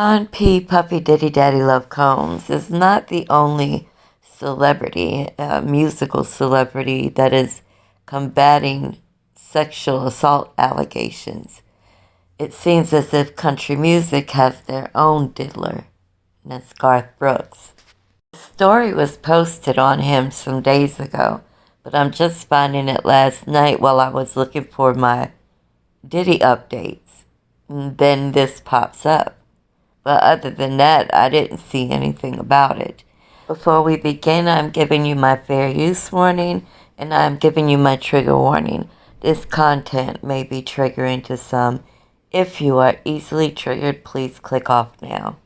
Sean P. Puffy Diddy Daddy Love Combs is not the only celebrity, musical celebrity, that is combating sexual assault allegations. It seems as if country music has their own diddler, and that's Garth Brooks. The story was posted on him some days ago, but I'm just finding it last night while I was looking for my Diddy updates. And then this pops up. But other than that, I didn't see anything about it. Before we begin, I'm giving you my fair use warning, and I'm giving you my trigger warning. This content may be triggering to some. If you are easily triggered, please click off now.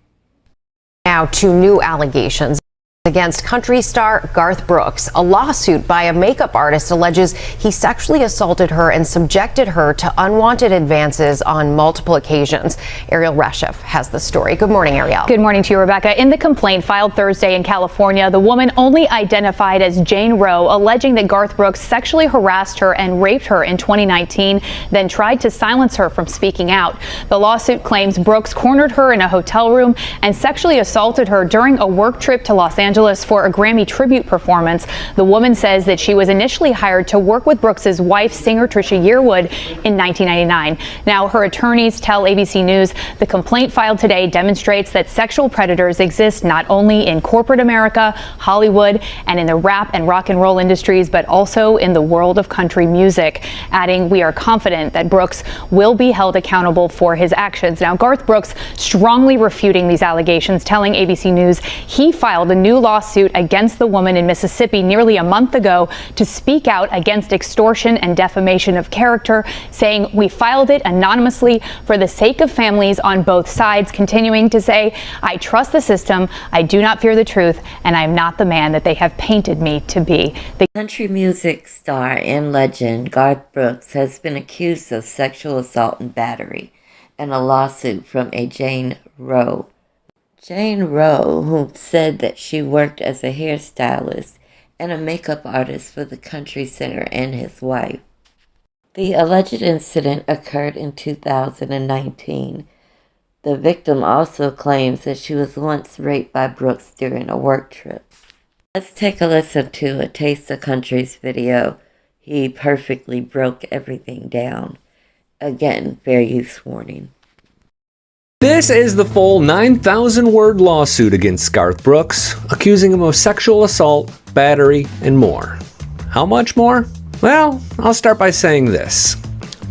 Now to new allegations against country star Garth Brooks. A lawsuit by a makeup artist alleges he sexually assaulted her and subjected her to unwanted advances on multiple occasions. Ariel Reshef has the story. Good morning, Ariel. Good morning to you, Rebecca. In the complaint filed Thursday in California, the woman only identified as Jane Roe, alleging that Garth Brooks sexually harassed her and raped her in 2019, then tried to silence her from speaking out. The lawsuit claims Brooks cornered her in a hotel room and sexually assaulted her during a work trip to Los Angeles for a Grammy tribute performance. The woman says that she was initially hired to work with Brooks's wife, singer Trisha Yearwood, in 1999. Now, her attorneys tell ABC News the complaint filed today demonstrates that sexual predators exist not only in corporate America, Hollywood, and in the rap and rock and roll industries, but also in the world of country music, adding, "We are confident that Brooks will be held accountable for his actions." Now, Garth Brooks strongly refuting these allegations, telling ABC News he filed a new lawsuit against the woman in Mississippi nearly a month ago to speak out against extortion and defamation of character, saying, "We filed it anonymously for the sake of families on both sides," continuing to say, "I trust the system, I do not fear the truth, and I am not the man that they have painted me to be." The country music star and legend Garth Brooks has been accused of sexual assault and battery in a lawsuit from a Jane Roe. Jane Roe, who said that she worked as a hairstylist and a makeup artist for the country singer and his wife. The alleged incident occurred in 2019. The victim also claims that she was once raped by Brooks during a work trip. Let's take a listen to a Taste of Country's video. He perfectly broke everything down. Again, fair use warning. This is the full 9,000-word lawsuit against Garth Brooks, accusing him of sexual assault, battery, and more. How much more? Well, I'll start by saying this.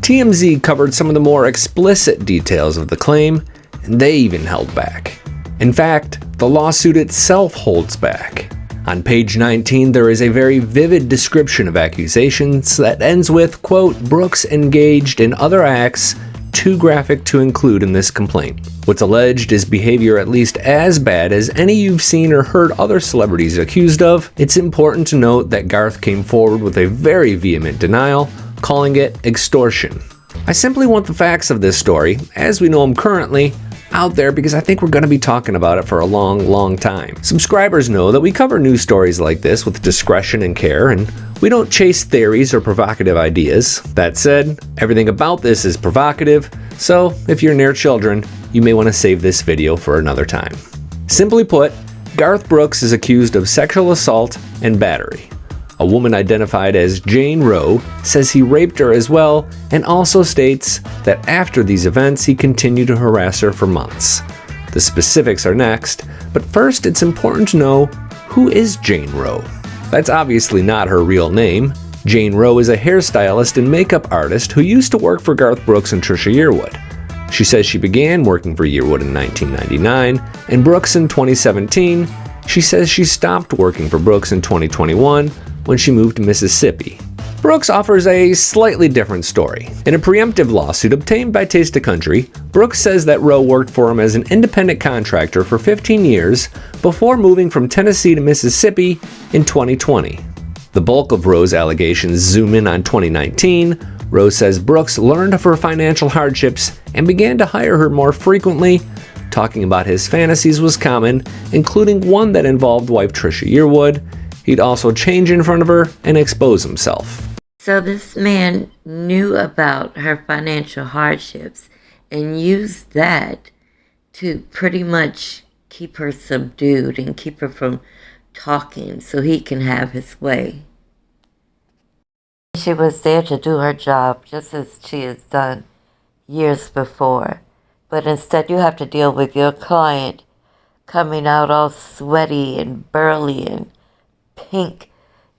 TMZ covered some of the more explicit details of the claim, and they even held back. In fact, the lawsuit itself holds back. On page 19, there is a very vivid description of accusations that ends with, quote, "Brooks engaged in other acts too graphic to include in this complaint." What's alleged is behavior at least as bad as any you've seen or heard other celebrities accused of. It's important to note that Garth came forward with a very vehement denial, calling it extortion. I simply want the facts of this story, as we know them currently, out there because I think we're going to be talking about it for a long time. Subscribers know that we cover news stories like this with discretion and care, and we don't chase theories or provocative ideas. That said, everything about this is provocative, so if you're near children, you may want to save this video for another time. Simply put, Garth Brooks is accused of sexual assault and battery. A woman identified as Jane Roe says he raped her as well, and also states that after these events he continued to harass her for months. The specifics are next, but first it's important to know, who is Jane Roe? That's obviously not her real name. Jane Roe is a hairstylist and makeup artist who used to work for Garth Brooks and Trisha Yearwood. She says she began working for Yearwood in 1999 and Brooks in 2017. She says she stopped working for Brooks in 2021 when she moved to Mississippi. Brooks offers a slightly different story. In a preemptive lawsuit obtained by Taste of Country, Brooks says that Roe worked for him as an independent contractor for 15 years before moving from Tennessee to Mississippi in 2020. The bulk of Roe's allegations zoom in on 2019. Roe says Brooks learned of her financial hardships and began to hire her more frequently. Talking about his fantasies was common, including one that involved wife Trisha Yearwood. He'd also change in front of her and expose himself. So this man knew about her financial hardships and used that to pretty much keep her subdued and keep her from talking so he can have his way. She was there to do her job just as she has done years before. But instead you have to deal with your client coming out all sweaty and burly and pink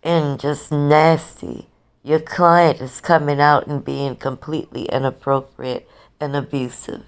and just nasty. Your client is coming out and being completely inappropriate and abusive.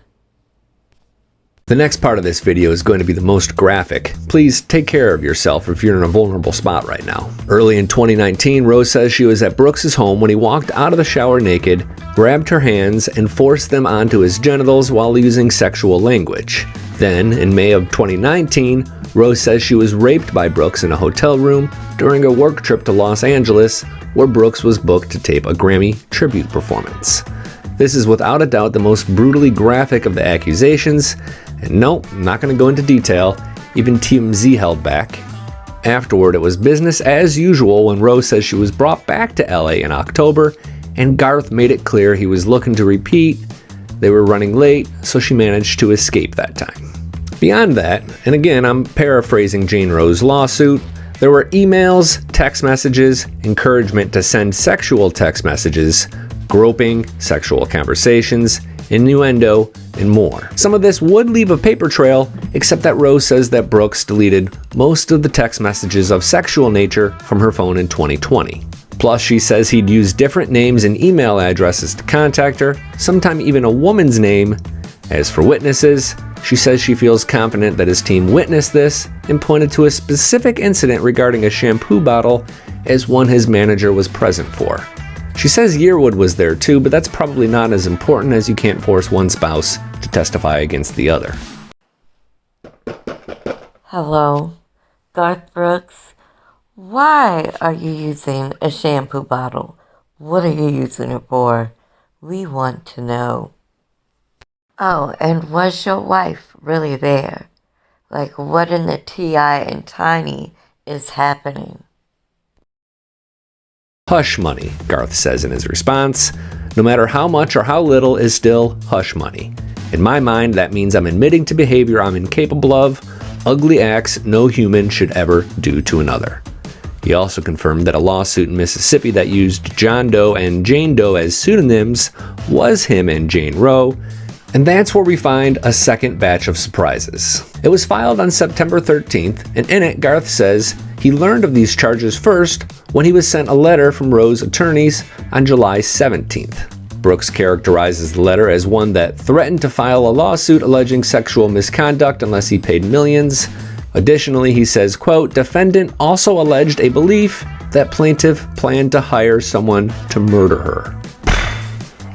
The next part of this video is going to be the most graphic. Please take care of yourself if you're in a vulnerable spot right now. Early in 2019, Rose says she was at Brooks' home when he walked out of the shower naked, grabbed her hands, and forced them onto his genitals while using sexual language. Then, in May of 2019, Rose says she was raped by Brooks in a hotel room during a work trip to Los Angeles, where Brooks was booked to tape a Grammy tribute performance. This is without a doubt the most brutally graphic of the accusations, and no, I'm not going to go into detail, even TMZ held back. Afterward, it was business as usual when Rose says she was brought back to LA in October, and Garth made it clear he was looking to repeat. They were running late, so she managed to escape that time. Beyond that, and again, I'm paraphrasing Jane Roe's lawsuit, there were emails, text messages, encouragement to send sexual text messages, groping, sexual conversations, innuendo, and more. Some of this would leave a paper trail, except that Rose says that Brooks deleted most of the text messages of sexual nature from her phone in 2020. Plus, she says he'd used different names and email addresses to contact her, sometimes even a woman's name. As for witnesses, she says she feels confident that his team witnessed this and pointed to a specific incident regarding a shampoo bottle as one his manager was present for. She says Yearwood was there too, but that's probably not as important as you can't force one spouse to testify against the other. Hello, Garth Brooks. Why are you using a shampoo bottle? What are you using it for? We want to know. Oh, and was your wife really there? Like, what in the T.I. and Tiny is happening? Hush money, Garth says in his response. No matter how much or how little is still hush money. In my mind, that means I'm admitting to behavior I'm incapable of, ugly acts no human should ever do to another. He also confirmed that a lawsuit in Mississippi that used John Doe and Jane Doe as pseudonyms was him and Jane Roe, and that's where we find a second batch of surprises. It was filed on September 13th, and in it, Garth says he learned of these charges first when he was sent a letter from Roe's attorneys on July 17th. Brooks characterizes the letter as one that threatened to file a lawsuit alleging sexual misconduct unless he paid millions. Additionally, he says, quote, defendant also alleged a belief that plaintiff planned to hire someone to murder her.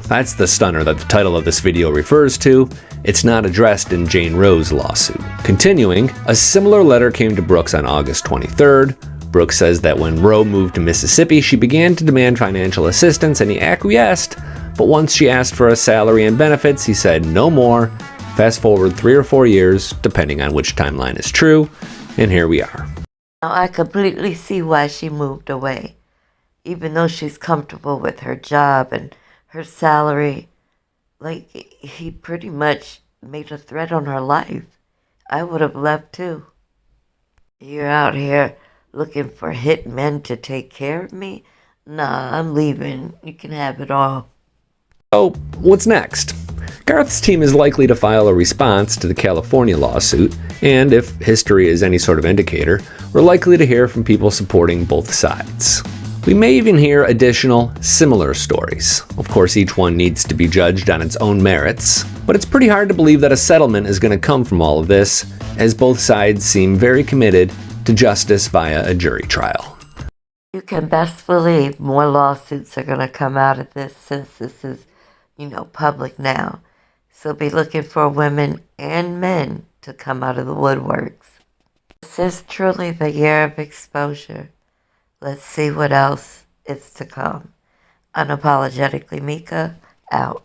That's the stunner that the title of this video refers to. It's not addressed in Jane Roe's lawsuit. Continuing, a similar letter came to Brooks on August 23rd. Brooks says that when Roe moved to Mississippi, she began to demand financial assistance and he acquiesced, but once she asked for a salary and benefits, he said no more. Fast forward 3 or 4 years, depending on which timeline is true, and here we are. Now, I completely see why she moved away. Even though she's comfortable with her job and her salary, like, he pretty much made a threat on her life. I would have left too. You're out here looking for hit men to take care of me? Nah, I'm leaving. You can have it all. So, what's next? Garth's team is likely to file a response to the California lawsuit, and if history is any sort of indicator, we're likely to hear from people supporting both sides. We may even hear additional similar stories. Of course, each one needs to be judged on its own merits, but it's pretty hard to believe that a settlement is going to come from all of this, as both sides seem very committed to justice via a jury trial. You can best believe more lawsuits are going to come out of this since this is, public now. So be looking for women and men to come out of the woodworks. This is truly the year of exposure. Let's see what else is to come. Unapologetically Mieka, out.